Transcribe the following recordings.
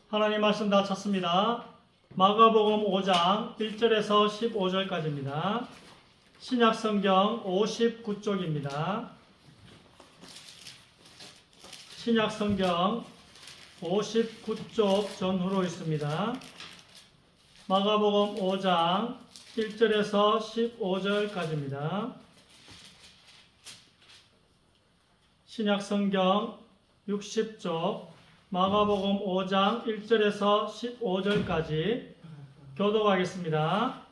하나님 말씀 다 찾습니다. 마가복음 5장 1절에서 15절까지입니다. 신약성경 59쪽입니다. 신약성경 59쪽 전후로 있습니다. 마가복음 5장 1절에서 15절까지입니다. 신약성경 60쪽 마가복음 5장 1절에서 15절까지 교독하겠습니다.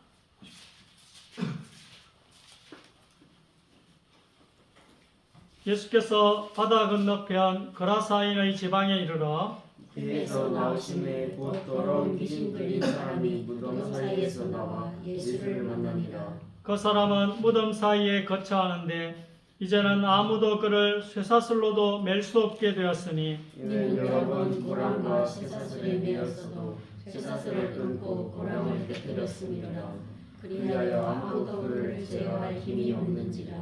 예수께서 바다 건너편 거라사인의 지방에 이르러 에서 나오심에 곧 더러운 귀신 들린 사람이 무덤 사이에서 나와 예수를 만나니라. 그 사람은 무덤 사이에 거처하는데 이제는 아무도 그를 쇠사슬로도 맬 수 없게 되었으니 이는 여러 번 고랑과 쇠사슬에 매었어도 쇠사슬을 끊고 고랑을 깨뜨렸음이라. 그리하여 아무도 그를 제어할 힘이 없는지라.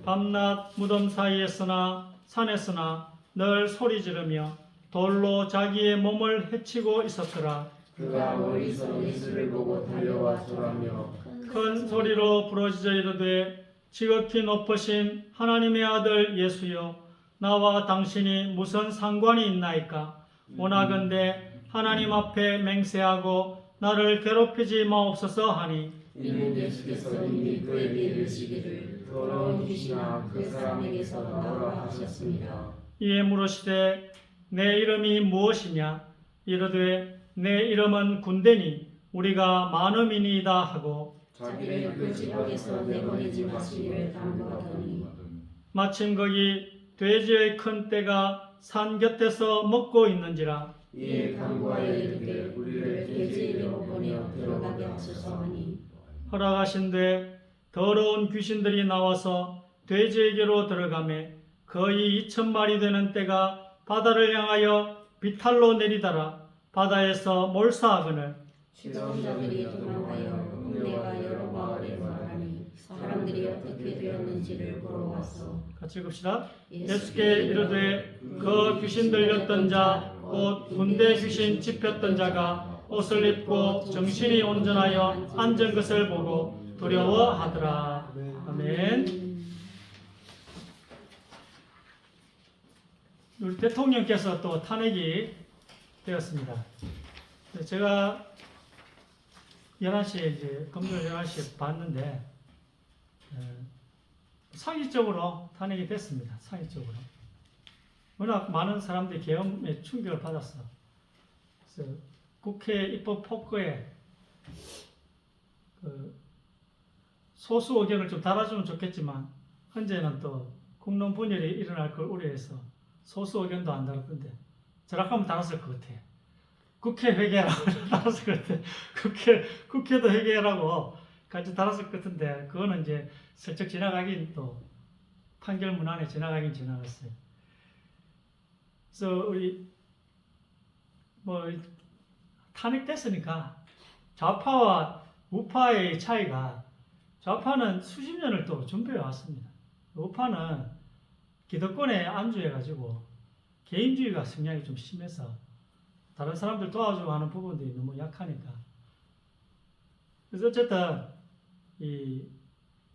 밤낮 무덤 사이에서나 산에서나 늘 소리 지르며 돌로 자기의 몸을 해치고 있었더라. 그가 멀리서 예수를 보고 달려와 절하며 큰 소리로 부르짖어 이르되 지극히 높으신 하나님의 아들 예수여, 나와 당신이 무슨 상관이 있나이까? 원하건대 하나님 앞에 맹세하고 나를 괴롭히지 마옵소서 하니 이는 예수께서 이미 그에게 이르시기를 더러운 귀신아 그 사람에게서 나오라 하셨습니다. 이에 물으시되 내 이름이 무엇이냐? 이르되 내 이름은 군대니 우리가 많음이니이다 하고 자기를 그 지방에서 내보내지 마시기를 당부하더니 마침 거기 돼지의 큰 떼가 산 곁에서 먹고 있는지라. 이에 당부하여 이르되 우리를 돼지에게로 보내어 들어가게 하소서 하니 허락하신데 더러운 귀신들이 나와서 돼지에게로 들어가매 거의 2,000마리 되는 떼가 바다를 향하여 비탈로 내리다라. 바다에서 몰사하거늘 시선자들이 도망하여 홍대와 여러 마을에 말하니 사람들이 어떻게 되었는지를 보러 왔어. 같이 읽읍시다. 예수께 이르되 그 귀신 들렸던 자 곧 군대 귀신 집혔던 자가 옷을 입고 정신이 온전하여 앉은 것을 보고 두려워하더라. 아멘. 우리 대통령께서 또 탄핵이 되었습니다. 제가 11시에 이제 금요일 11시에 봤는데 상식적으로 탄핵이 됐습니다. 상식적으로. 워낙 많은 사람들이 계엄에 충격을 받았어. 그래서 국회 입법 폭거에 소수 의견을 좀 달아주면 좋겠지만 현재는 또 국론 분열이 일어날 걸 우려해서 소수 의견도 안 달았던데 저락하면 달았을 것 같아. 국회 회계라고 달았을 것 같아. 국회도 회계라고 같이 달았을 것 같은데 그거는 이제 슬쩍 지나가긴 또 판결문 안에 지나가긴 지나갔어요. 그래서 우리 탄핵됐으니까 좌파와 우파의 차이가 좌파는 수십 년을 또 준비해 왔습니다. 우파는 기득권에 안주해가지고 개인주의가 성향이 좀 심해서 다른 사람들 도와주고 하는 부분들이 너무 약하니까. 그래서 어쨌든 이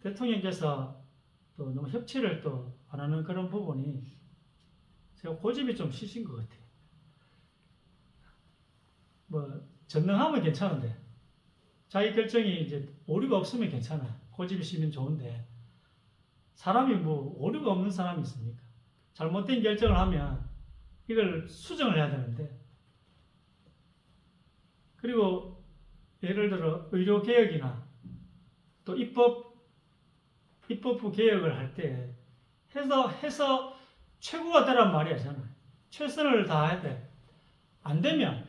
대통령께서 또 너무 협치를 또 안 하는 그런 부분이 제가 고집이 좀 시신 것 같아요. 전능하면 괜찮은데 자기 결정이 이제 오류가 없으면 괜찮아. 고집이 시면 좋은데 사람이 오류가 없는 사람이 있습니까? 잘못된 결정을 하면 이걸 수정을 해야 되는데 그리고 예를 들어 의료개혁이나 또 입법부 개혁을 할 때 해서 최고가 되란 말이 아니잖아요. 최선을 다해야 돼. 안 되면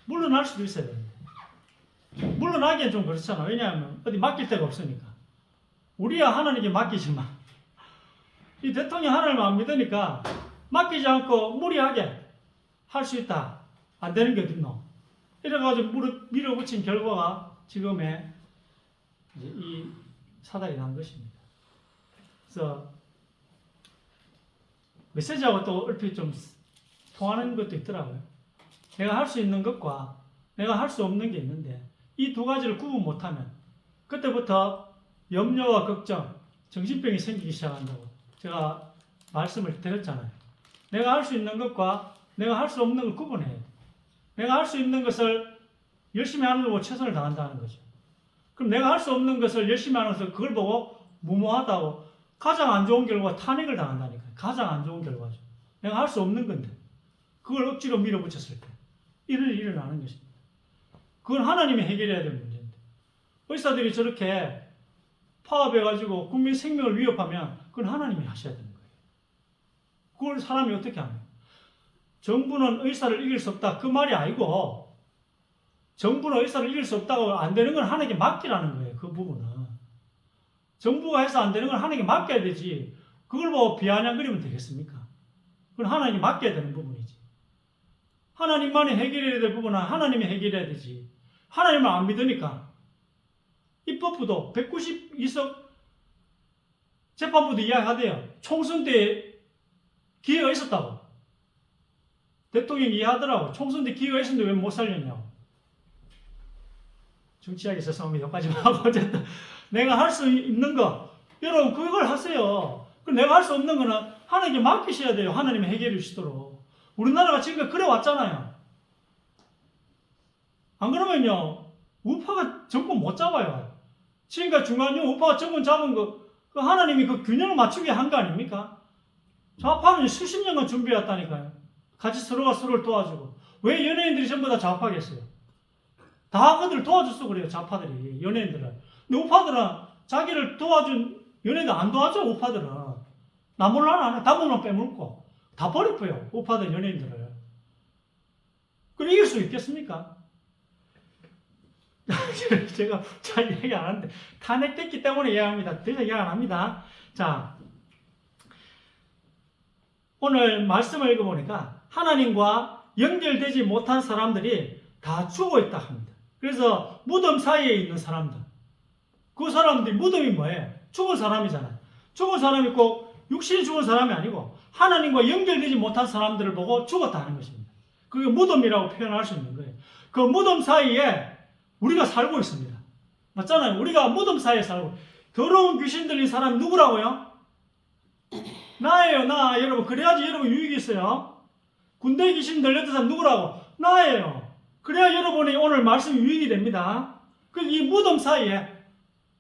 물러날 수도 있어야 되는데 물러나기엔 좀 그렇잖아. 왜냐하면 어디 맡길 데가 없으니까. 우리야 하나님께 맡기지만 이 대통령 하나님을 안 믿으니까 맡기지 않고 무리하게 할 수 있다. 안 되는 게 어딨노. 이래가지고 밀어붙인 결과가 지금의 이 사달이 난 것입니다. 그래서 메시지하고 또 얼핏 좀 통하는 것도 있더라고요. 내가 할 수 있는 것과 내가 할 수 없는 게 있는데 이 두 가지를 구분 못하면 그때부터 염려와 걱정, 정신병이 생기기 시작한다고 제가 말씀을 드렸잖아요. 내가 할 수 있는 것과 내가 할 수 없는 걸 구분해야 돼. 내가 할 수 있는 것을 열심히 하는 거고 최선을 다한다는 거죠. 그럼 내가 할 수 없는 것을 열심히 하는 것을 그걸 보고 무모하다고 가장 안 좋은 결과가 탄핵을 당한다니까요. 가장 안 좋은 결과죠. 내가 할 수 없는 건데 그걸 억지로 밀어붙였을 때 이런 일이 일어나는 것입니다. 그건 하나님이 해결해야 될 문제인데 의사들이 저렇게 파업해가지고 국민 생명을 위협하면 그건 하나님이 하셔야 되는 거예요. 그걸 사람이 어떻게 합니까? 정부는 의사를 이길 수 없다. 그 말이 아니고 정부는 의사를 이길 수 없다고 안 되는 건 하나님께 맡기라는 거예요. 그 부분은. 정부가 해서 안 되는 건 하나님께 맡겨야 되지. 그걸 보고 비아냥거리면 되겠습니까? 그건 하나님께 맡겨야 되는 부분이지. 하나님만이 해결해야 될 부분은 하나님이 해결해야 되지. 하나님을 안 믿으니까 입법부도 192석 재판부도 이야기하대요. 총선 때 기회가 있었다고. 대통령이 이해하더라고. 총선 때 기회가 있었는데 왜 못 살렸냐고. 정치하기 죄송합니다. 여기까지만 하고 어쨌든 내가 할 수 있는 거 여러분 그걸 하세요. 그럼 내가 할 수 없는 거는 하나님께 맡기셔야 돼요. 하나님이 해결해 주시도록. 우리나라가 지금 그래 왔잖아요. 안 그러면요 우파가 정권 못 잡아요. 지금까지 중간중 우파가 정권 잡은 거 그 하나님이 그 균형을 맞추게 한 거 아닙니까? 좌파는 수십 년간 준비해왔다니까요. 같이 서로가 서로를 도와주고. 왜 연예인들이 전부 다 좌파겠어요? 다 그들을 도와줬어 그래요. 좌파들이 연예인들을. 근데 우파들은 자기를 도와준 연예인들 안 도와줘. 우파들은 나몰라는 안 해. 다물만 빼물고 다 버려요. 우파들 연예인들을. 그럼 이길 수 있겠습니까? 제가 잘 얘기 안 하는데 탄핵됐기 때문에 이야기합니다. 더 이상 이야기 안 합니다. 자, 오늘 말씀을 읽어보니까 하나님과 연결되지 못한 사람들이 다 죽어 있다 합니다. 그래서 무덤 사이에 있는 사람들, 그 사람들이 무덤이 뭐예요? 죽은 사람이잖아요. 죽은 사람이 꼭 육신이 죽은 사람이 아니고 하나님과 연결되지 못한 사람들을 보고 죽었다는 것입니다. 그게 무덤이라고 표현할 수 있는 거예요. 그 무덤 사이에 우리가 살고 있습니다. 맞잖아요. 우리가 무덤 사이에 살고. 더러운 귀신 들린 사람이 누구라고요? 나예요. 나. 여러분 그래야지 여러분 유익이 있어요. 군대 귀신 들렸던 사람 누구라고? 나예요. 그래야 여러분이 오늘 말씀이 유익이 됩니다. 그 이 무덤 사이에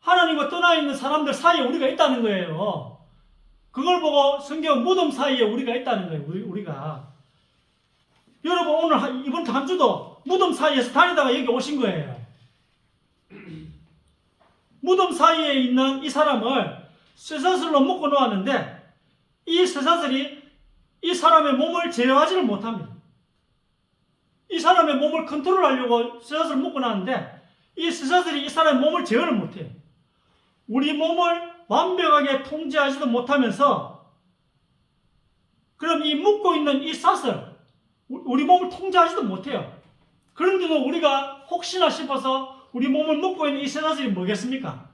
하나님과 떠나 있는 사람들 사이에 우리가 있다는 거예요. 그걸 보고 성경 무덤 사이에 우리가 있다는 거예요. 우리가. 여러분 오늘 이번 한 주도 무덤 사이에서 다니다가 여기 오신 거예요. 무덤 사이에 있는 이 사람을 쇠사슬로 묶어 놓았는데 이 쇠사슬이 이 사람의 몸을 제어하지를 못합니다. 이 사람의 몸을 컨트롤하려고 쇠사슬을 묶어 놨는데 이 쇠사슬이 이 사람의 몸을 제어를 못해요. 우리 몸을 완벽하게 통제하지도 못하면서 그럼 이 묶고 있는 이 사슬 우리 몸을 통제하지도 못해요. 그런데도 우리가 혹시나 싶어서 우리 몸을 묶고 있는 이 쇠사슬이 뭐겠습니까?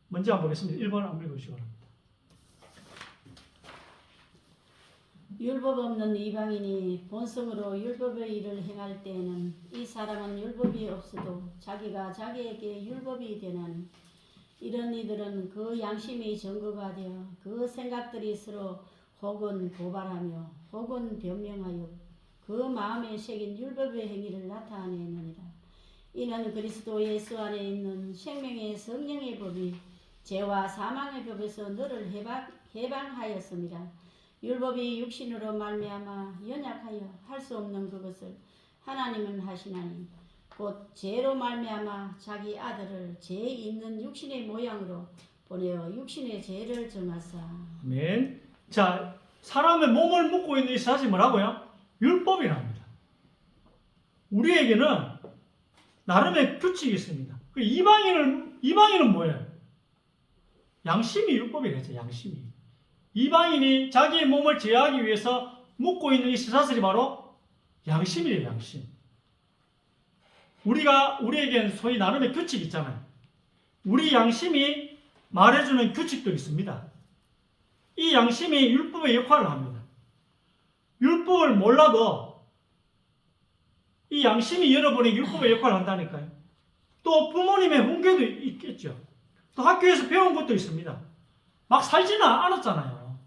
먼저 한번 보겠습니다. 1번 한번 읽어주시기 바랍니다. 율법 없는 이방인이 본성으로 율법의 일을 행할 때에는 이 사람은 율법이 없어도 자기가 자기에게 율법이 되나니 이런 이들은 그 양심이 증거가 되어 그 생각들이 서로 혹은 고발하며 혹은 변명하여 그 마음에 새긴 율법의 행위를 나타내느니라. 이는 그리스도 예수 안에 있는 생명의 성령의 법이 죄와 사망의 법에서 너를 해방하였습니다. 율법이 육신으로 말미암아 연약하여 할 수 없는 그것을 하나님은 하시나니 곧 죄로 말미암아 자기 아들을 죄 있는 육신의 모양으로 보내어 육신의 죄를 정하사. 아멘. 자, 사람의 몸을 묶고 있는 이 사실이 뭐라고요? 율법이랍니다. 우리에게는 나름의 규칙이 있습니다. 그 이방인은 뭐예요? 양심이 율법이겠죠. 양심이. 이방인이 자기의 몸을 제어하기 위해서 묶고 있는 이 쇠사슬이 바로 양심이에요. 양심. 우리에겐 소위 나름의 규칙이 있잖아요. 우리 양심이 말해주는 규칙도 있습니다. 이 양심이 율법의 역할을 합니다. 율법을 율법을 몰라도 이 양심이 여러분의 율법의 역할을 한다니까요. 또 부모님의 훈계도 있겠죠. 또 학교에서 배운 것도 있습니다. 막 살지는 않았잖아요.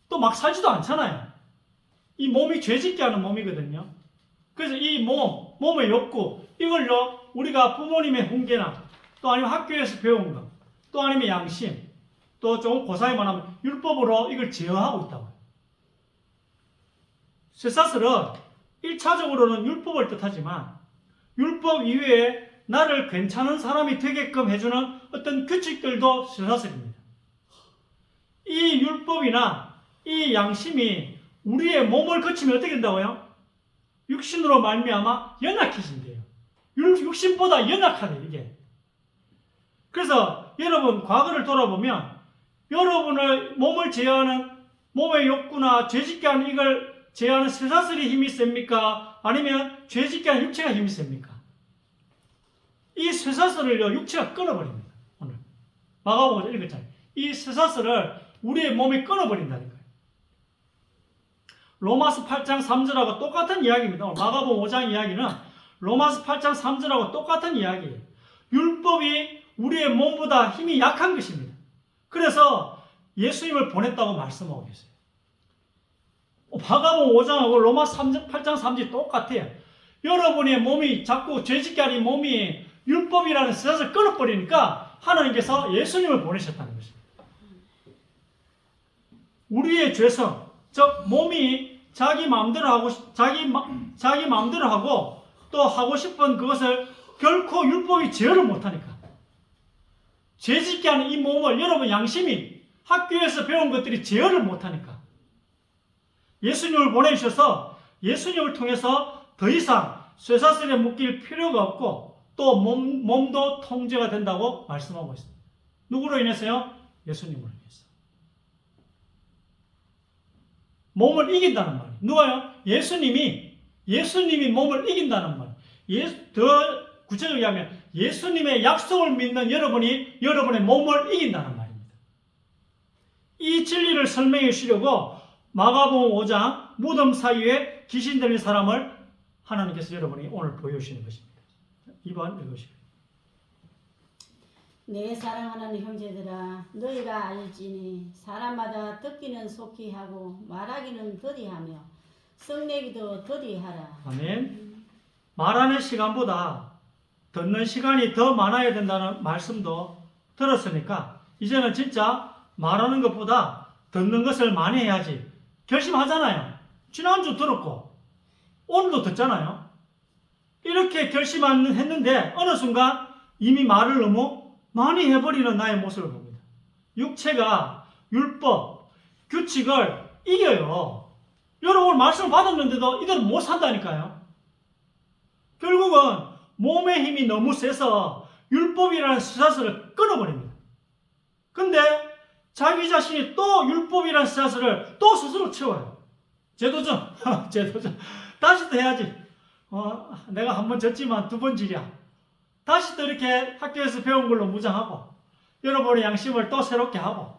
또 막 살지도 않잖아요. 이 몸이 죄짓게 하는 몸이거든요. 그래서 이 몸의 욕구, 이걸요, 우리가 부모님의 훈계나 또 아니면 학교에서 배운 것, 또 아니면 양심, 또 조금 고사히만 하면 율법으로 이걸 제어하고 있다고요. 쇠사슬은 1차적으로는 율법을 뜻하지만 율법 이외에 나를 괜찮은 사람이 되게끔 해주는 어떤 규칙들도 쇠사슬입니다. 이 율법이나 이 양심이 우리의 몸을 거치면 어떻게 된다고요? 육신으로 말미암아 연약해진대요. 육신보다 연약하대 이게. 그래서 여러분 과거를 돌아보면 여러분의 몸을 제어하는 몸의 욕구나 죄짓게 하는 이걸 제어하는 쇠사슬이 힘이 셉니까? 아니면 죄짓게 하는 육체가 힘이 셉니까? 이 쇠사슬을요 육체가 끊어버립니다. 오늘 마가복음 읽었잖아요. 이 쇠사슬을 우리의 몸이 끊어버린다니까요. 로마서 8장 3절하고 똑같은 이야기입니다. 마가복음 5장 이야기는 로마서 8장 3절하고 똑같은 이야기예요. 율법이 우리의 몸보다 힘이 약한 것입니다. 그래서 예수님을 보냈다고 말씀하고 계세요. 마가복음 5장하고 로마서 8장 3절이 똑같아요. 여러분의 몸이 자꾸 죄짓게 하는 몸이 율법이라는 쇠사슬을 끊어버리니까 하나님께서 예수님을 보내셨다는 것입니다. 우리의 죄성, 즉 몸이 자기 마음대로 하고 또 하고 싶은 그것을 결코 율법이 제어를 못하니까 죄짓게 하는 이 몸을 여러분 양심이 학교에서 배운 것들이 제어를 못하니까 예수님을 보내주셔서 예수님을 통해서 더 이상 쇠사슬에 묶일 필요가 없고 또 몸도 통제가 된다고 말씀하고 있습니다. 누구로 인해서요? 예수님으로 인해서. 몸을 이긴다는 말이에요. 누가요? 예수님이 몸을 이긴다는 말이에요. 더 구체적으로 하면 예수님의 약속을 믿는 여러분이 여러분의 몸을 이긴다는 말입니다. 이 진리를 설명해 주시려고 마가복음 5장 무덤 사이에 귀신 들린 사람을 하나님께서 여러분이 오늘 보여주시는 것입니다. 2번 읽으시죠. 내 사랑하는 형제들아 너희가 알지니 사람마다 듣기는 속히 하고 말하기는 더디하며 성내기도 더디하라. 아멘. 말하는 시간보다 듣는 시간이 더 많아야 된다는 말씀도 들었으니까 이제는 진짜 말하는 것보다 듣는 것을 많이 해야지 결심하잖아요. 지난주 들었고 오늘도 듣잖아요. 이렇게 결심했는데 어느 순간 이미 말을 너무 많이 해버리는 나의 모습을 봅니다. 육체가 율법, 규칙을 이겨요. 여러분 말씀을 받았는데도 이대로 못 산다니까요. 결국은 몸의 힘이 너무 세서 율법이라는 쇠사슬을 끊어버립니다. 근데 자기 자신이 또 율법이라는 쇠사슬을 또 스스로 채워요. 재도전, 재도전. 다시 또 해야지. 내가 한 번 졌지만 두 번 지랴. 다시 또 이렇게 학교에서 배운 걸로 무장하고 여러분의 양심을 또 새롭게 하고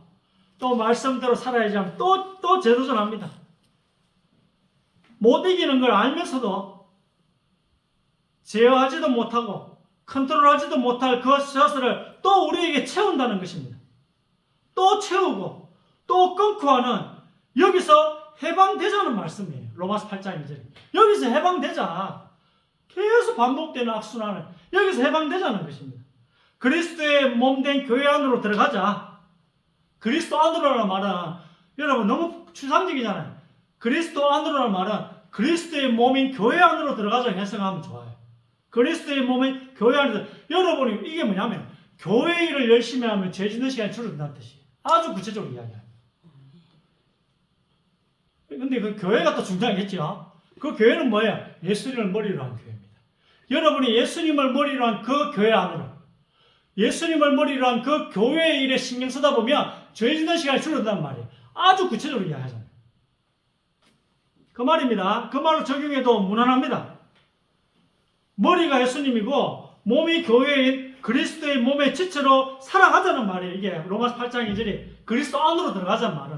또 말씀대로 살아야지 하면 또 재도전합니다. 못 이기는 걸 알면서도 제어하지도 못하고 컨트롤하지도 못할 그 쇠사슬을 또 우리에게 채운다는 것입니다. 또 채우고 또 끊고 하는 여기서 해방되자는 말씀이에요. 로마서 8장 2절. 여기서 해방되자. 계속 반복되는 악순환을 여기서 해방되자는 것입니다. 그리스도의 몸된 교회 안으로 들어가자. 그리스도 안으로라는 말은 여러분 너무 추상적이잖아요. 그리스도 안으로라는 말은 그리스도의 몸인 교회 안으로 들어가자 해석하면 좋아요. 그리스도의 몸인 교회 안으로 여러분이 이게 뭐냐면 교회 일을 열심히 하면 죄 짓는 시간이 줄어든다는 뜻이에요. 아주 구체적으로 이야기해요. 근데 그 교회가 또 중요하겠죠. 그 교회는 뭐예요? 예수님을 머리로 한 교회입니다. 여러분이 예수님을 머리로 한 그 교회 안으로 예수님을 머리로 한 그 교회의 일에 신경 쓰다 보면 죄 짓는 시간이 줄어든단 말이에요. 아주 구체적으로 이야기하잖아요. 그 말입니다. 그 말을 적용해도 무난합니다. 머리가 예수님이고 몸이 교회인 그리스도의 몸의 지체로 살아가자는 말이에요. 이게 로마서 8장 2절이 그리스도 안으로 들어가자는 말은.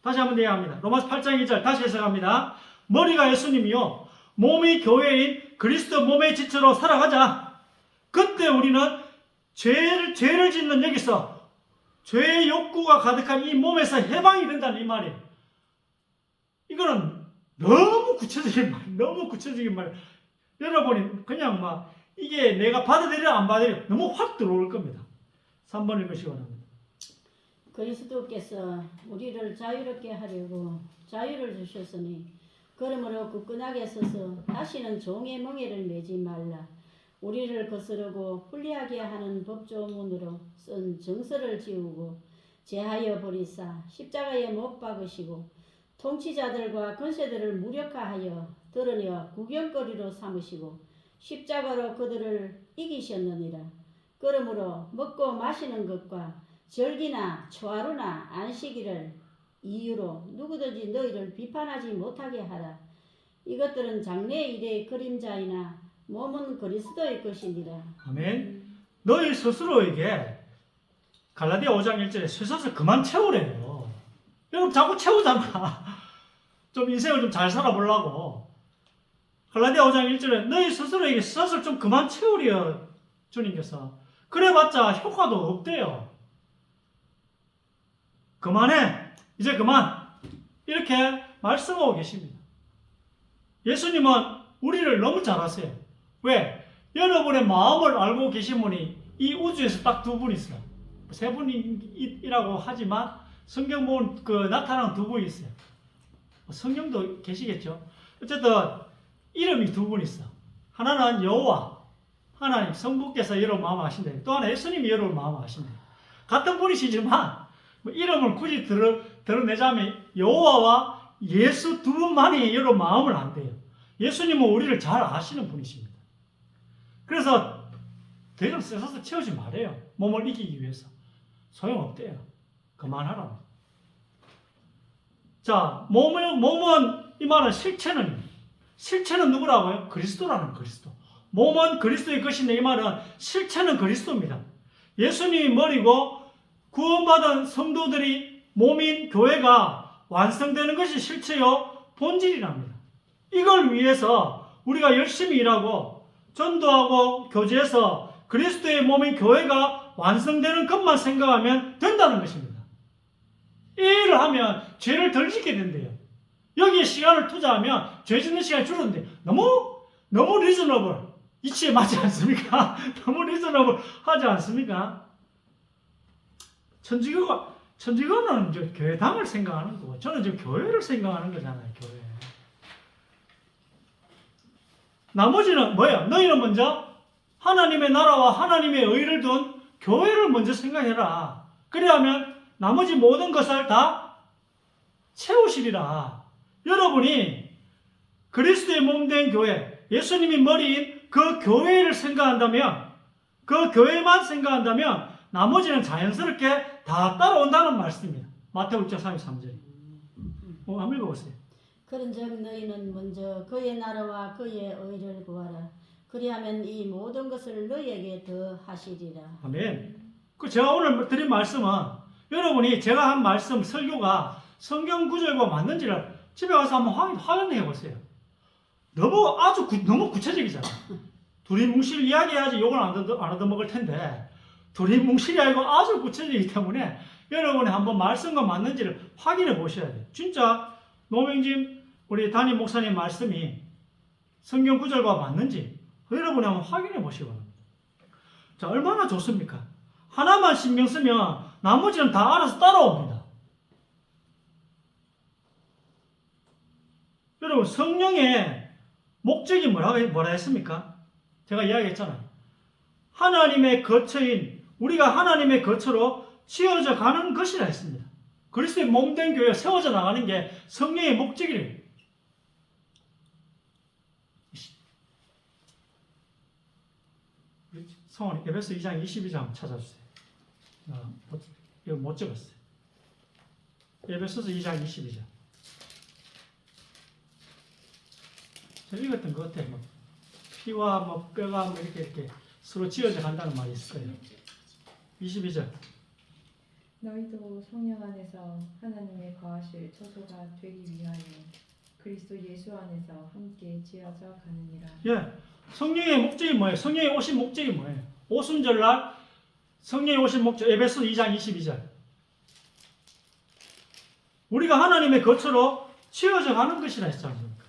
다시 한번 이야기합니다. 로마서 8장 2절 다시 해석합니다. 머리가 예수님이요. 몸이 교회인 그리스도 몸의 지체로 살아가자. 그때 우리는 죄를 짓는 여기서 죄의 욕구가 가득한 이 몸에서 해방이 된다는 이 말이에요. 이거는 너무 구체적인 말. 여러분이 그냥 막 이게 내가 받아들여 안 받아들여 너무 확 들어올 겁니다. 3번 읽으시기 바랍니다. 그리스도께서 우리를 자유롭게 하려고 자유를 주셨으니 그러므로 굳건하게 서서 다시는 종의 멍에를 매지 말라. 우리를 거스르고 불리하게 하는 법조문으로 쓴 정서를 지우고 제하여 버리사 십자가에 못 박으시고 통치자들과 권세들을 무력화하여 드러내어 구경거리로 삼으시고 십자가로 그들을 이기셨느니라. 그러므로 먹고 마시는 것과 절기나 초하루나 안식일을 이유로 누구든지 너희를 비판하지 못하게 하라. 이것들은 장래 일의 그림자이나 몸은 그리스도의 것이니라. 아멘. 너희 스스로에게 갈라디아 5장 1절에 쇠사슬 그만 채우래요. 여러분 자꾸 채우잖아. 좀 인생을 좀 잘 살아보려고. 갈라디아 5장 1절에 너희 스스로에게 쇠사슬 좀 그만 채우려 주님께서. 그래봤자 효과도 없대요. 그만해. 이제 그만. 이렇게 말씀하고 계십니다. 예수님은 우리를 너무 잘 아세요. 왜? 여러분의 마음을 알고 계신 분이 이 우주에서 딱 두 분 있어요. 세 분이라고 하지만 성경 보면 그 나타나는 두 분이 있어요. 성경도 계시겠죠. 어쨌든 이름이 두 분 있어. 하나는 여호와, 하나님 성부께서 여러분 마음 아신대. 또 하나 예수님이 여러분 마음 아신대. 같은 분이시지만 이름을 굳이 드러내자면 여호와와 예수 두 분만이 여러분 마음을 안대요. 예수님은 우리를 잘 아시는 분이십니다. 그래서 더 이상 쇠사슬 채우지 말아요. 몸을 이기기 위해서. 소용없대요. 그만하라고. 자, 몸은 이 말은 실체는 누구라고요? 그리스도라는 그리스도. 몸은 그리스도의 것인데 이 말은 실체는 그리스도입니다. 예수님이 머리고 구원받은 성도들이 몸인 교회가 완성되는 것이 실체요 본질이랍니다. 이걸 위해서 우리가 열심히 일하고 전도하고 교제해서 그리스도의 몸인 교회가 완성되는 것만 생각하면 된다는 것입니다. 이 일을 하면 죄를 덜 짓게 된대요. 여기에 시간을 투자하면 죄 짓는 시간이 줄어든대요. 너무 리즈너블. 이치에 맞지 않습니까? 너무 리즈너블 하지 않습니까? 천주교는 이제 교회당을 생각하는 거고 저는 이제 교회를 생각하는 거잖아요. 교회. 나머지는 뭐야? 너희는 먼저 하나님의 나라와 하나님의 의를 둔 교회를 먼저 생각해라. 그래야면 나머지 모든 것을 다 채우시리라. 여러분이 그리스도의 몸된 교회, 예수님이 머리인 그 교회를 생각한다면, 그 교회만 생각한다면 나머지는 자연스럽게 다 따라온다는 말씀입니다. 마태복음 6장 33절. 한번 읽어보세요. 그런즉 너희는 먼저 그의 나라와 그의 의를 구하라. 그리하면 이 모든 것을 너희에게 더 하시리라. 아멘. 제가 오늘 드린 말씀은 여러분이 제가 한 말씀 설교가 성경 구절과 맞는지를 집에 가서 한번 확인해 보세요. 너무 구체적이잖아. 둘이 뭉실 이야기해야지 욕을 안 얻어먹을 텐데 둘이 뭉실이 아니고 아주 구체적이기 때문에 여러분이 한번 말씀과 맞는지를 확인해 보셔야 돼요. 진짜 노명진 우리 담임 목사님 말씀이 성경 구절과 맞는지 여러분이 한번 확인해 보시기 바랍니다. 자, 얼마나 좋습니까? 하나만 신경 쓰면 나머지는 다 알아서 따라옵니다. 여러분, 성령의 목적이 뭐라 했습니까? 제가 이야기했잖아요. 하나님의 거처인 우리가 하나님의 거처로 지어져 가는 것이라 했습니다. 그리스도의 몸된 교회가 세워져 나가는 게 성령의 목적이래요. 성원이 에베소 2장 22장 찾아주세요. 이거 못 적었어요. 에베소서 2장 22장. 저 읽었던 것 같아요. 피와 뼈가 이렇게 서로 지어져 간다는 말이 있을 거예요. 22절. 너희도 성령 안에서 하나님의 거하실 처소가 되기 위하여 그리스도 예수 안에서 함께 지어져 가느니라. 예. 성령의 목적이 뭐예요? 성령이 오신 목적이 뭐예요? 오순절날 성령이 오신 목적, 에베소 2장 22절. 우리가 하나님의 거처로 치어져 가는 것이라 했지 않습니까?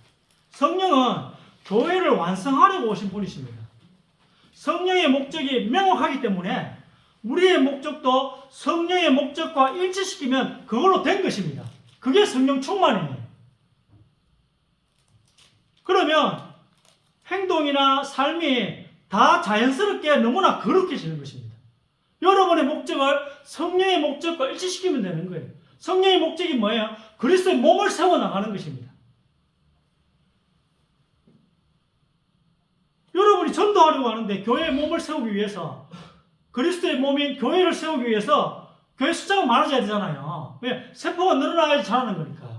성령은 교회를 완성하려고 오신 분이십니다. 성령의 목적이 명확하기 때문에 우리의 목적도 성령의 목적과 일치시키면 그걸로 된 것입니다. 그게 성령 충만이에요. 그러면 행동이나 삶이 다 자연스럽게 너무나 거룩해지는 것입니다. 여러분의 목적을 성령의 목적과 일치시키면 되는 거예요. 성령의 목적이 뭐예요? 그리스도의 몸을 세워나가는 것입니다. 여러분이 전도하려고 하는데 교회의 몸을 세우기 위해서, 그리스도의 몸인 교회를 세우기 위해서 교회 숫자가 많아져야 되잖아요. 왜? 세포가 늘어나야지 자라는 거니까.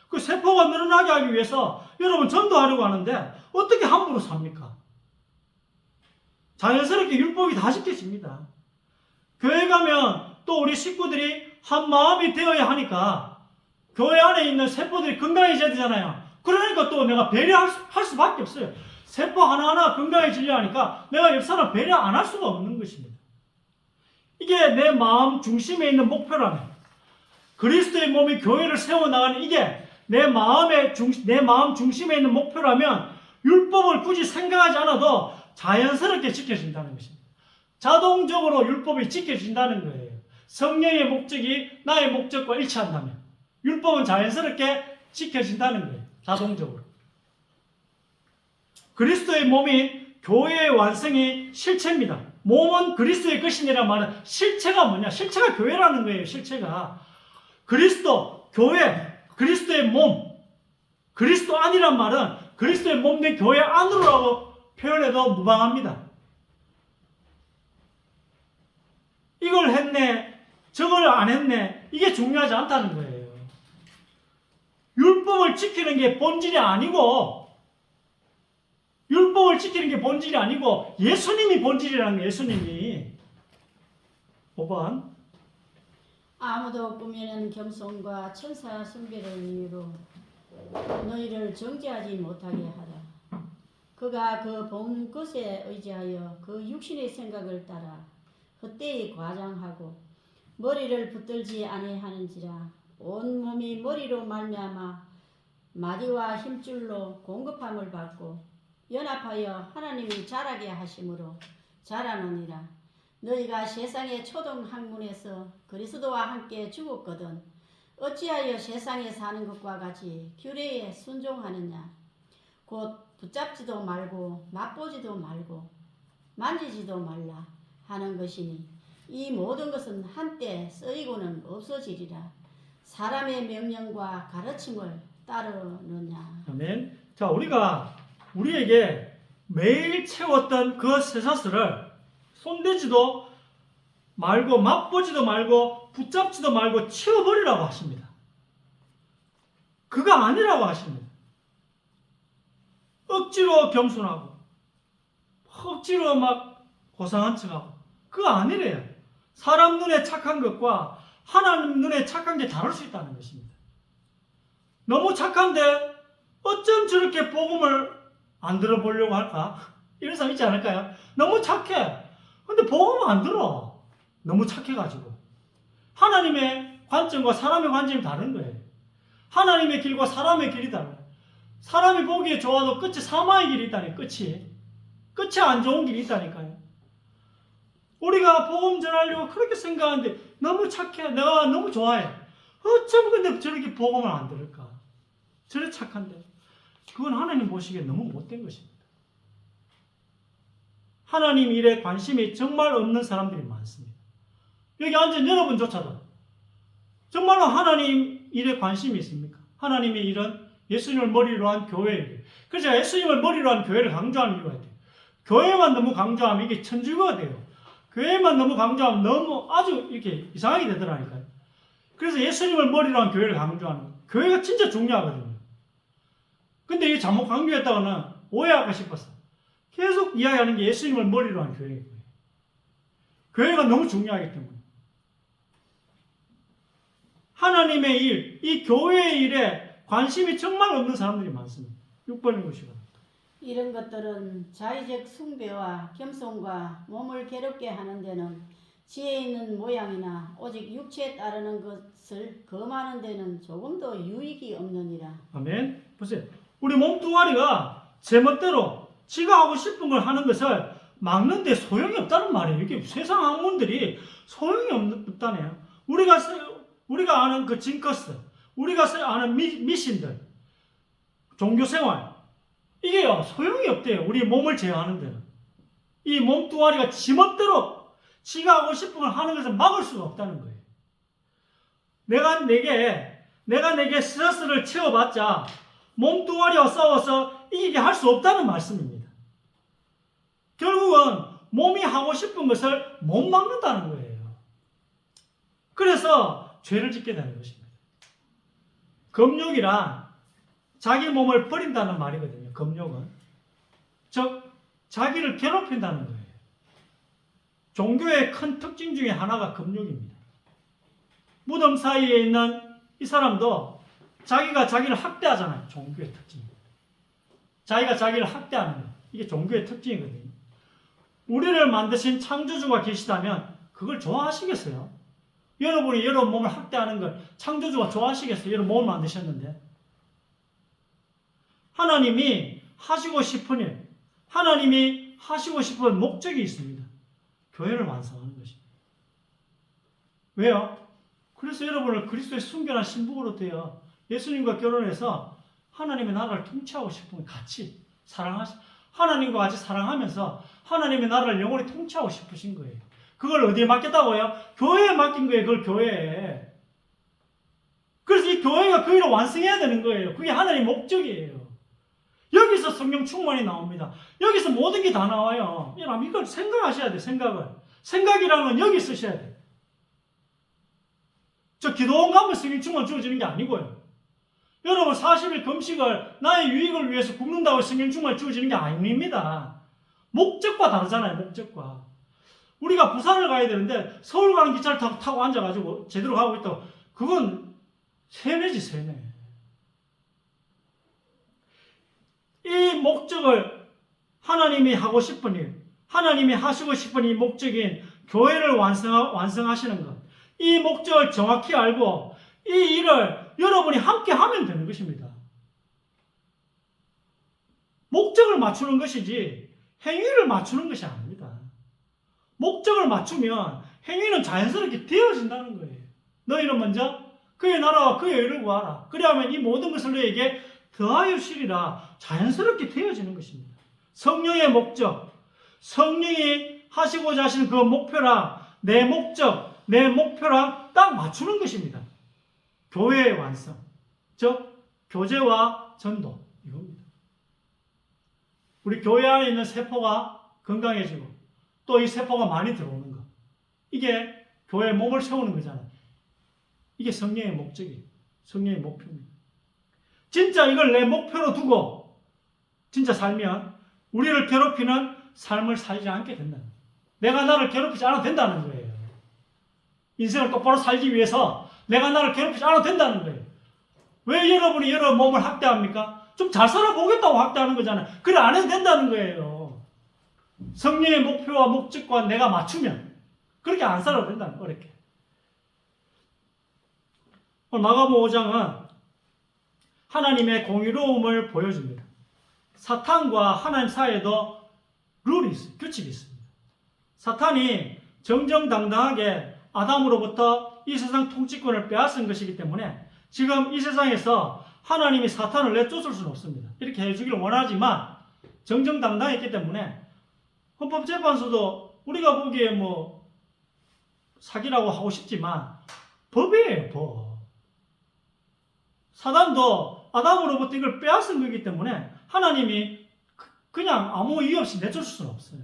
그 세포가 늘어나게 하기 위해서 여러분 전도하려고 하는데 어떻게 함부로 삽니까? 자연스럽게 율법이 다 지켜집니다. 교회 가면 또 우리 식구들이 한 마음이 되어야 하니까 교회 안에 있는 세포들이 건강해져야 되잖아요. 그러니까 또 내가 배려할 수밖에 없어요. 세포 하나하나 건강해지려 하니까 내가 옆 사람 배려 안 할 수가 없는 것입니다. 이게 내 마음 중심에 있는 목표라면, 그리스도의 몸이 교회를 세워나가는 이게 내 마음 중심에 있는 목표라면 율법을 굳이 생각하지 않아도 자연스럽게 지켜진다는 것입니다. 자동적으로 율법이 지켜진다는 거예요. 성령의 목적이 나의 목적과 일치한다면 율법은 자연스럽게 지켜진다는 거예요. 자동적으로. 그리스도의 몸인 교회의 완성이 실체입니다. 몸은 그리스도의 것이니라 말은 실체가 뭐냐? 실체가 교회라는 거예요. 실체가. 그리스도, 교회, 그리스도의 몸. 그리스도 안이란 말은 그리스도의 몸 된 교회 안으로라고 표현해도 무방합니다. 이걸 했네, 저걸 안 했네, 이게 중요하지 않다는 거예요. 율법을 지키는 게 본질이 아니고, 율법을 지키는 게 본질이 아니고 예수님이 본질이라는 거예요. 예수님이. 5번. 아무도 꾸며낸 겸손과 천사 숭배를 이유로 너희를 정죄하지 못하게 하라. 그가 그 본 것에 의지하여 그 육신의 생각을 따라 헛되이 과장하고 머리를 붙들지 아니하는지라. 온 몸이 머리로 말미암아 마디와 힘줄로 공급함을 받고 연합하여 하나님이 자라게 하심으로 자라느니라. 너희가 세상의 초동 학문에서 그리스도와 함께 죽었거든 어찌하여 세상에 사는 것과 같이 규례에 순종하느냐. 곧 붙잡지도 말고 맛보지도 말고 만지지도 말라 하는 것이니 이 모든 것은 한때 쓰이고는 없어지리라. 사람의 명령과 가르침을 따르느냐. 아멘. 자, 우리에게 매일 채웠던 그 쇠사슬을 손대지도 말고 맛보지도 말고 붙잡지도 말고 치워버리라고 하십니다. 그가 아니라고 하십니다. 억지로 겸손하고 억지로 막 고상한 척하고 그거 아니래요. 사람 눈에 착한 것과 하나님 눈에 착한 게 다를 수 있다는 것입니다. 너무 착한데 어쩜 저렇게 복음을 안 들어보려고 할까? 이런 사람 있지 않을까요? 너무 착해. 근데 복음을 안 들어. 너무 착해가지고. 하나님의 관점과 사람의 관점이 다른 거예요. 하나님의 길과 사람의 길이 달라요. 사람이 보기에 좋아도 끝이 사마의 길이 있다니, 끝이 안 좋은 길이 있다니까요. 우리가 복음 전하려고 그렇게 생각하는데 너무 착해. 내가 너무 좋아해. 어쩜 근데 저렇게 복음을 안 들을까? 저래 착한데. 그건 하나님 보시기에 너무 못된 것입니다. 하나님 일에 관심이 정말 없는 사람들이 많습니다. 여기 앉은 여러분조차도 정말로 하나님 일에 관심이 있습니까? 하나님의 일은 예수님을 머리로 한 교회예요. 그래서 제가 예수님을 머리로 한 교회를 강조하는 이유가 있대요. 교회만 너무 강조하면 이게 천주교가 돼요. 교회만 너무 강조하면 너무 아주 이렇게 이상하게 되더라니까요. 그래서 예수님을 머리로 한 교회를 강조하는 거예요. 교회가 진짜 중요하거든요. 근데 이게 잘못 강조했다가는 오해할까 싶었어. 계속 이야기하는 게 예수님을 머리로 한 교회예요. 교회가 너무 중요하기 때문에. 하나님의 일, 이 교회의 일에 관심이 정말 없는 사람들이 많습니다. 6번 읽으시고. 이런 것들은 자의적 숭배와 겸손과 몸을 괴롭게 하는 데는 지혜 있는 모양이나 오직 육체에 따르는 것을 금하는 데는 조금도 유익이 없느니라. 아멘. 보세요. 우리 몸뚱아리가 제멋대로 지가 하고 싶은 걸 하는 것을 막는데 소용이 없다는 말이에요. 이게 세상 학문들이 소용이 없다네요. 우리가 아는 그 징커스, 우리가 아는 미신들, 종교생활, 이게요, 소용이 없대요. 우리 몸을 제어하는 데는. 이 몸뚱아리가 지멋대로 지가 하고 싶은 걸 하는 것을 막을 수가 없다는 거예요. 내가 내게 스트레스를 채워봤자 몸뚱아리와 싸워서 이기게 할 수 없다는 말씀입니다. 결국은 몸이 하고 싶은 것을 못 막는다는 거예요. 그래서 죄를 짓게 되는 것입니다. 금욕이란 자기 몸을 버린다는 말이거든요. 금욕은. 즉 자기를 괴롭힌다는 거예요. 종교의 큰 특징 중에 하나가 금욕입니다. 무덤 사이에 있는 이 사람도 자기가 자기를 학대하잖아요. 종교의 특징입니다. 자기가 자기를 학대하는 것. 이게 종교의 특징이거든요. 우리를 만드신 창조주가 계시다면 그걸 좋아하시겠어요? 여러분이 여러분 몸을 학대하는 걸 창조주가 좋아하시겠어요? 여러분 몸을 만드셨는데. 하나님이 하시고 싶은 일, 하나님이 하시고 싶은 목적이 있습니다. 교회를 완성하는 것입니다. 왜요? 그래서 여러분을 그리스도의 순결한 신부로 되어 예수님과 결혼해서 하나님의 나라를 통치하고 싶은 같이 하나님과 같이 사랑하면서 하나님의 나라를 영원히 통치하고 싶으신 거예요. 그걸 어디에 맡겼다고요? 교회에 맡긴 거예요. 그걸 교회에. 그래서 이 교회가 그 일을 완성해야 되는 거예요. 그게 하나님의 목적이에요. 여기서 성령 충만이 나옵니다. 여기서 모든 게 다 나와요. 여러분 이걸 생각하셔야 돼요. 생각이라는 건 여기 쓰셔야 돼요. 저 기도원 가면 성령 충만 주어지는 게 아니고요. 여러분 40일 금식을 나의 유익을 위해서 굶는다고 성령 충만 주어지는 게 아닙니다. 목적과 다르잖아요. 목적과. 우리가 부산을 가야 되는데 서울 가는 기차를 타고 앉아가지고 제대로 가고 있다고. 그건 세뇌지 세뇌. 이 목적을 하나님이 하고 싶은 일, 하나님이 하시고 싶은 이 목적인 교회를 완성하시는 것. 이 목적을 정확히 알고 이 일을 여러분이 함께 하면 되는 것입니다. 목적을 맞추는 것이지 행위를 맞추는 것이 아닙니다. 목적을 맞추면 행위는 자연스럽게 되어진다는 거예요. 너희는 먼저 그의 나라와 그의 의를 구하라. 그리하면 이 모든 것을 너에게 더하여 주시리라. 자연스럽게 되어지는 것입니다. 성령의 목적, 성령이 하시고자 하시는 그 목표랑 내 목적, 내 목표랑 딱 맞추는 것입니다. 교회의 완성, 즉 교제와 전도 이겁니다. 우리 교회 안에 있는 세포가 건강해지고 또 이 세포가 많이 들어오는 것, 이게 교회의 몸을 세우는 거잖아요. 이게 성령의 목적이에요. 성령의 목표입니다. 진짜 이걸 내 목표로 두고 진짜 살면 우리를 괴롭히는 삶을 살지 않게 된다. 내가 나를 괴롭히지 않아도 된다는 거예요. 인생을 똑바로 살기 위해서 내가 나를 괴롭히지 않아도 된다는 거예요. 왜 여러분이 여러분 몸을 학대합니까? 좀 잘 살아보겠다고 학대하는 거잖아요. 그래 안 해도 된다는 거예요. 성령의 목표와 목적과 내가 맞추면 그렇게 안 살아도 된다는 거예요. 어렵게. 마가복음 5장은 하나님의 공의로움을 보여줍니다. 사탄과 하나님 사이에도 룰이 있어요. 규칙이 있습니다. 사탄이 정정당당하게 아담으로부터 이 세상 통치권을 빼앗은 것이기 때문에 지금 이 세상에서 하나님이 사탄을 내쫓을 수는 없습니다. 이렇게 해주기를 원하지만 정정당당했기 때문에 헌법재판소도 우리가 보기에 뭐 사기라고 하고 싶지만 법이에요. 법. 사단도 아담으로부터 이걸 빼앗은 거기 때문에 하나님이 그냥 아무 이유 없이 내쫓을 수는 없어요.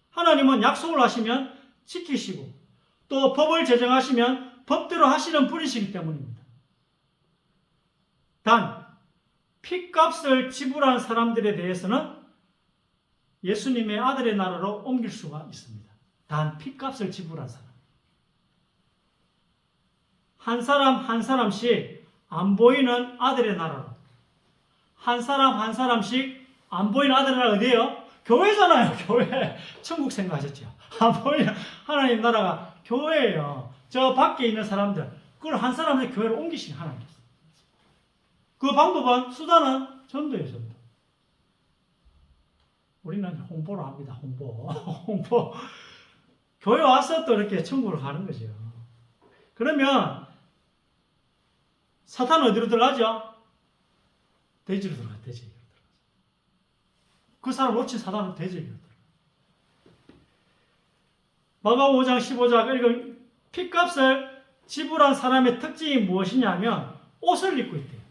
하나님은 약속을 하시면 지키시고 또 법을 제정하시면 법대로 하시는 분이시기 때문입니다. 단 핏값을 지불한 사람들에 대해서는 예수님의 아들의 나라로 옮길 수가 있습니다. 단 핏값을 지불한 사람. 한 사람 한 사람씩 안 보이는 아들의 나라로. 한 사람 한 사람씩 안 보이는 아들의 나라 어디예요? 교회잖아요. 교회. 천국 생각하셨죠? 안 보이는 하나님 나라가 교회예요. 저 밖에 있는 사람들, 그걸 한 사람씩 교회로 옮기신 하나님이었어요. 그 방법은, 수단은 전도예요. 전도. 우리는 홍보로 합니다. 홍보. 홍보. 교회 와서 또 이렇게 천국을 가는 거죠. 그러면 사탄은 어디로 들어가죠? 돼지로 들어가요. 돼지로 들어가죠. 그 사람 놓친 사탄은 돼지로 들어가요. 마가복음 5장 15절 읽은 핏값을 지불한 사람의 특징이 무엇이냐면 옷을 입고 있대요.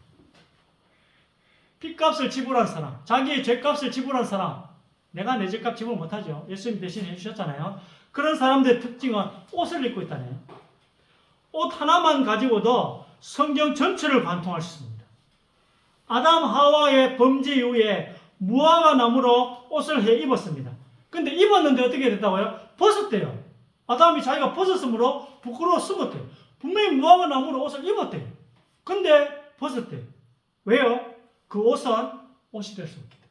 핏값을 지불한 사람, 자기의 죄값을 지불한 사람, 내가 내 죄값 지불 못하죠. 예수님 대신 해주셨잖아요. 그런 사람들의 특징은 옷을 입고 있다네요. 옷 하나만 가지고도 성경 전체를 관통할 수 있습니다. 아담 하와의 범죄 이후에 무화과 나무로 옷을 해 입었습니다. 근데 입었는데 어떻게 됐다고요? 벗었대요. 아담이 자기가 벗었으므로 부끄러워 숨었대요. 분명히 무화과 나무로 옷을 입었대요. 근데 벗었대요. 왜요? 그 옷은 옷이 될 수 없기 때문에.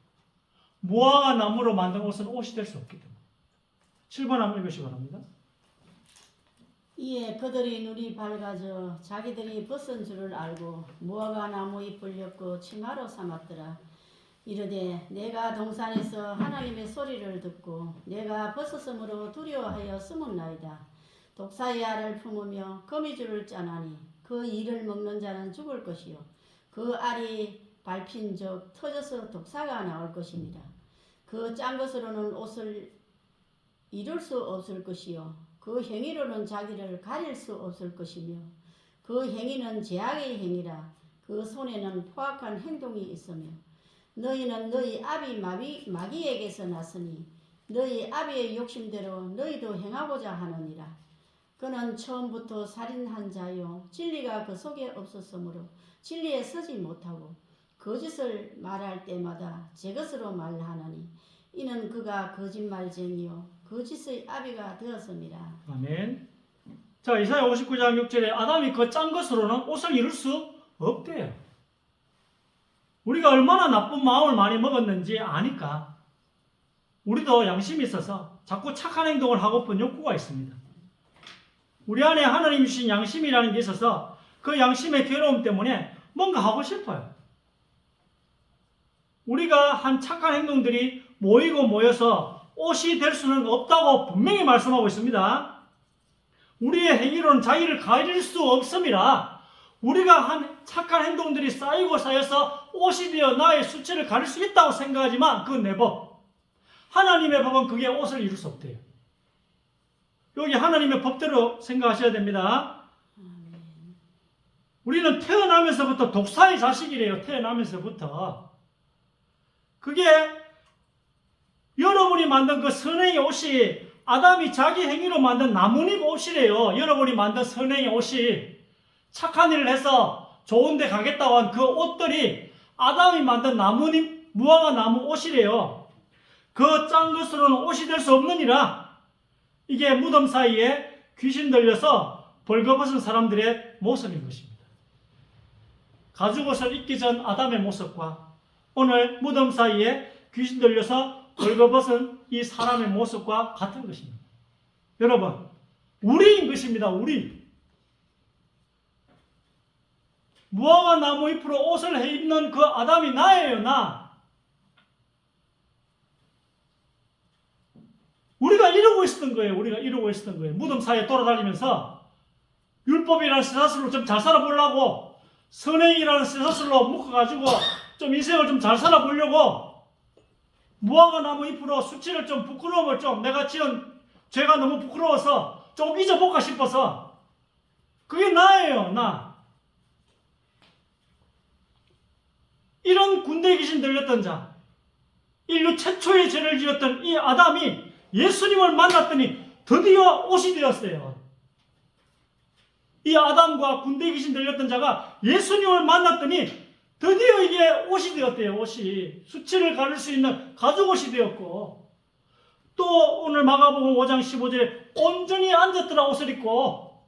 무화과 나무로 만든 옷은 옷이 될 수 없기 때문에. 7번 한번 읽으시기 바랍니다. 이에 그들이 눈이 밝아져 자기들이 벗은 줄을 알고 무화과 나무 잎을 엮고 치마로 삼았더라. 이르되 내가 동산에서 하나님의 소리를 듣고 내가 벗었으므로 두려워하여 숨었나이다. 독사의 알을 품으며 거미줄을 짜나니 그 이를 먹는 자는 죽을 것이요 그 알이 밟힌 적 터져서 독사가 나올 것입니다. 그 짠 것으로는 옷을 이룰 수 없을 것이요 그 행위로는 자기를 가릴 수 없을 것이며 그 행위는 죄악의 행위라. 그 손에는 포악한 행동이 있으며 너희는 너희 아비 마귀에게서 났으니 너희 아비의 욕심대로 너희도 행하고자 하느니라. 그는 처음부터 살인한 자요 진리가 그 속에 없었으므로 진리에 서지 못하고 거짓을 말할 때마다 제 것으로 말하나니 이는 그가 거짓말쟁이요 거짓의 아비가 되었습니다. 아멘. 자, 이사야 59장 6절에 아담이 그 짠 것으로는 옷을 이룰 수 없대요. 우리가 얼마나 나쁜 마음을 많이 먹었는지 아니까 우리도 양심이 있어서 자꾸 착한 행동을 하고픈 욕구가 있습니다. 우리 안에 하나님 주신 양심이라는 게 있어서 그 양심의 괴로움 때문에 뭔가 하고 싶어요. 우리가 한 착한 행동들이 모이고 모여서 옷이 될 수는 없다고 분명히 말씀하고 있습니다. 우리의 행위로는 자기를 가릴 수 없음이라. 우리가 한 착한 행동들이 쌓이고 쌓여서 옷이 되어 나의 수치를 가릴 수 있다고 생각하지만 그건 내 법. 하나님의 법은 그게 옷을 이룰 수 없대요. 여기 하나님의 법대로 생각하셔야 됩니다. 우리는 태어나면서부터 독사의 자식이래요. 태어나면서부터. 그게 여러분이 만든 그 선행의 옷이 아담이 자기 행위로 만든 나뭇잎 옷이래요. 여러분이 만든 선행의 옷이 착한 일을 해서 좋은 데 가겠다고 한 그 옷들이 아담이 만든 나뭇잎 무화과 나무 옷이래요. 그 짠 것으로는 옷이 될 수 없느니라. 이게 무덤 사이에 귀신 들려서 벌거벗은 사람들의 모습인 것입니다. 가죽옷을 입기 전 아담의 모습과 오늘 무덤 사이에 귀신 들려서 벌거벗은 이 사람의 모습과 같은 것입니다. 여러분, 우리인 것입니다. 우리. 무화과 나무 잎으로 옷을 해 입는 그 아담이 나예요. 나. 우리가 이러고 있었던 거예요. 우리가 이러고 있었던 거예요. 무덤 사이에 돌아다니면서 율법이라는 쇠사슬로 좀 잘 살아보려고, 선행이라는 쇠사슬로 묶어가지고 좀 인생을 좀 잘 살아보려고 무화과 나무 잎으로 수치를 좀 부끄러움을 좀 내가 지은 죄가 너무 부끄러워서 좀 잊어볼까 싶어서 그게 나예요. 나. 이런 군대 귀신 들렸던 자, 인류 최초의 죄를 지었던 이 아담이 예수님을 만났더니 드디어 옷이 되었어요. 이 아담과 군대 귀신 들렸던 자가 예수님을 만났더니 드디어 이게 옷이 되었대요. 옷이. 수치를 가릴 수 있는 가죽옷이 되었고, 또 오늘 마가복음 5장 15절에 온전히 앉았더라 옷을 입고,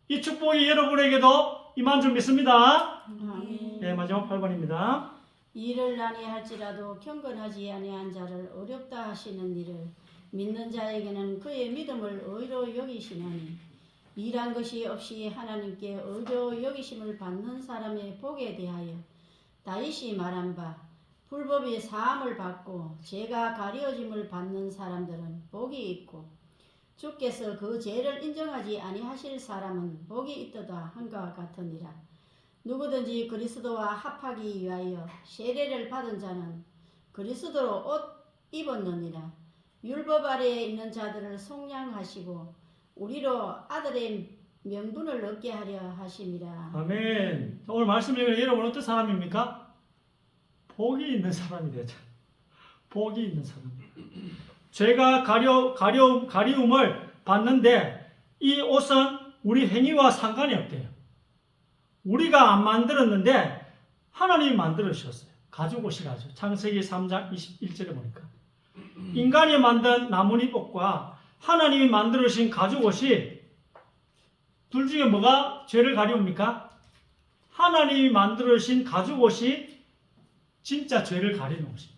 이 축복이 여러분에게도 임한 줄 믿습니다. 아멘. 네, 마지막 8번입니다. 일을 아니할지라도 경건하지 아니한 자를 어렵다 하시는 일을 믿는 자에게는 그의 믿음을 의로 여기시나니 일한 것이 없이 하나님께 의로 여기심을 받는 사람의 복에 대하여 다윗이 말한 바 불법이 사함을 받고 죄가 가려짐을 받는 사람들은 복이 있고 주께서 그 죄를 인정하지 아니하실 사람은 복이 있도다 한과 같으니라. 누구든지 그리스도와 합하기 위하여 세례를 받은 자는 그리스도로 옷 입었느니라. 율법 아래에 있는 자들을 속량하시고 우리로 아들의 명분을 얻게 하려 하심이라. 아멘. 오늘 말씀 읽은 여러분 어떤 사람입니까? 복이 있는 사람이 되죠. 복이 있는 사람. 죄가 가리움을 받는데 이 옷은 우리 행위와 상관이 없대요. 우리가 안 만들었는데 하나님이 만들어주셨어요. 가죽옷이라죠. 창세기 3장 21절에 보니까 인간이 만든 나뭇잎옷과 하나님이 만들어주신 가죽옷이 둘 중에 뭐가 죄를 가리웁니까? 하나님이 만들어주신 가죽옷이 진짜 죄를 가리는 옷입니다.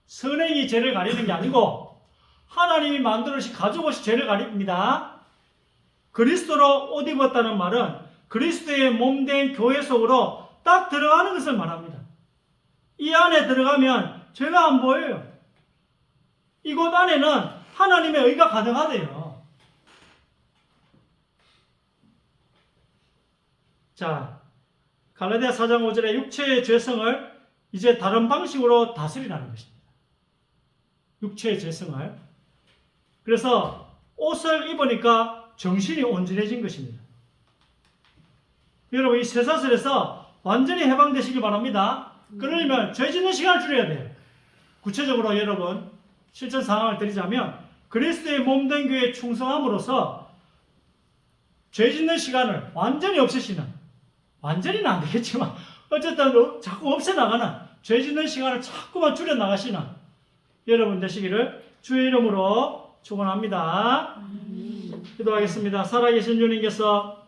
선행이 죄를 가리는 게 아니고 하나님이 만들어주신 가죽옷이 죄를 가립니다. 그리스도로 옷 입었다는 말은 그리스도의 몸된 교회 속으로 딱 들어가는 것을 말합니다. 이 안에 들어가면 죄가 안 보여요. 이곳 안에는 하나님의 의가 가능하대요. 자, 갈라디아 4장 5절에 육체의 죄성을 이제 다른 방식으로 다스리라는 것입니다. 육체의 죄성을. 그래서 옷을 입으니까 정신이 온전해진 것입니다. 여러분 이 쇠사슬에서 완전히 해방되시길 바랍니다. 그러려면 죄 짓는 시간을 줄여야 돼요. 구체적으로 여러분 실천 상황을 드리자면 그리스도의 몸된 교회에 충성함으로써 죄 짓는 시간을 완전히 없애시는, 완전히는 안 되겠지만 어쨌든 자꾸 없애나가는, 죄 짓는 시간을 자꾸만 줄여나가시는 여러분 되시기를 주의 이름으로 축원합니다. 기도하겠습니다. 살아계신 주님께서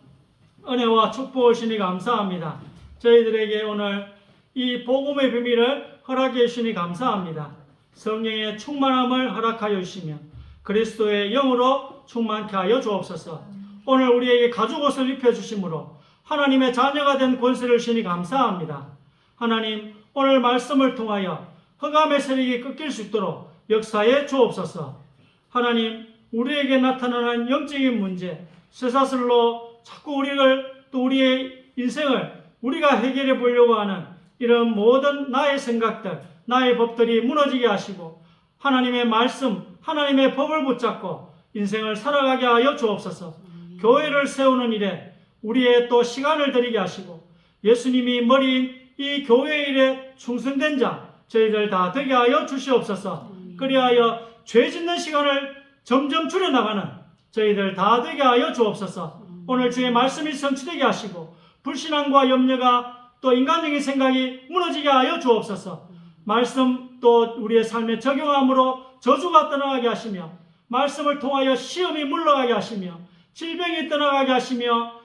은혜와 축복을 주시니 감사합니다. 저희들에게 오늘 이 복음의 비밀을 허락해 주시니 감사합니다. 성령의 충만함을 허락하여 주시며 그리스도의 영으로 충만케 하여 주옵소서. 오늘 우리에게 가죽옷을 입혀주심으로 하나님의 자녀가 된 권세를 주시니 감사합니다. 하나님 오늘 말씀을 통하여 흑암의 세력이 꺾일 수 있도록 역사해 주옵소서. 하나님 우리에게 나타나는 영적인 문제, 쇠사슬로 자꾸 우리를 또 우리의 인생을 우리가 해결해 보려고 하는 이런 모든 나의 생각들, 나의 법들이 무너지게 하시고 하나님의 말씀, 하나님의 법을 붙잡고 인생을 살아가게 하여 주옵소서. 교회를 세우는 일에 우리의 또 시간을 들이게 하시고 예수님이 머리인 이 교회 일에 충성된 자 저희들 다 되게 하여 주시옵소서. 그리하여 죄 짓는 시간을 점점 줄여나가는 저희들 다 되게 하여 주옵소서. 오늘 주의 말씀이 성취되게 하시고 불신앙과 염려가 또 인간적인 생각이 무너지게 하여 주옵소서. 말씀 또 우리의 삶에 적용함으로 저주가 떠나가게 하시며 말씀을 통하여 시험이 물러가게 하시며 질병이 떠나가게 하시며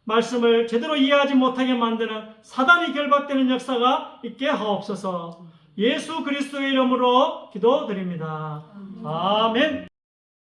말씀을 제대로 이해하지 못하게 만드는 사단이 결박되는 역사가 있게 하옵소서. 예수 그리스도의 이름으로 기도드립니다. 아멘.